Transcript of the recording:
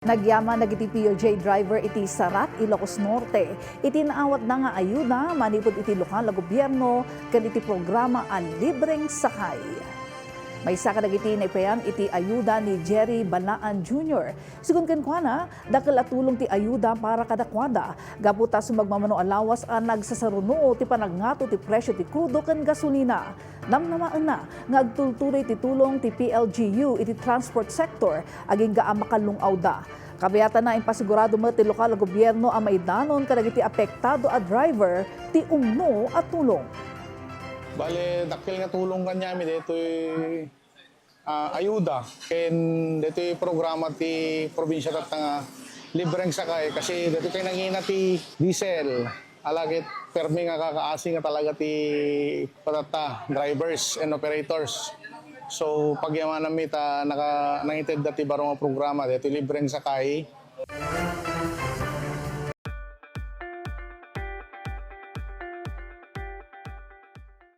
Nagyaman nagiti POJ driver iti Sarat, Ilocos Norte. Iti naawat na nga ayuda manipod iti lokal na gobyerno ken iti programa ang libreng sakay. May saka nagiti naipayan iti ayuda ni Jerry Balaan Jr. Sigun kenkwana, dakil at tulong ti ayuda para kadakwada. Gaputa sumagmamano alawas ang nagsasaruno ti panagnato ti presyo ti krudo ken gasolina. Namnamaan na nga agtultuloy ti tulong ti PLGU iti transport sector aging makalungaw da. Kabayatan na impasigurado mo ti lokal na gobyerno ang maidanon kadagiti apektado a driver ti umno at tulong. Bale, dakil nga tulong kanyami dito ayuda. Ken dito programa ti probinsya tat nga libreng sakay kasi dito kay nangina ti diesel. Alagit permi nga kakaasi nga talaga ti patata drivers and operators. So pagyaman nami ta nangitid dati baro nga programa dito libreng sakay.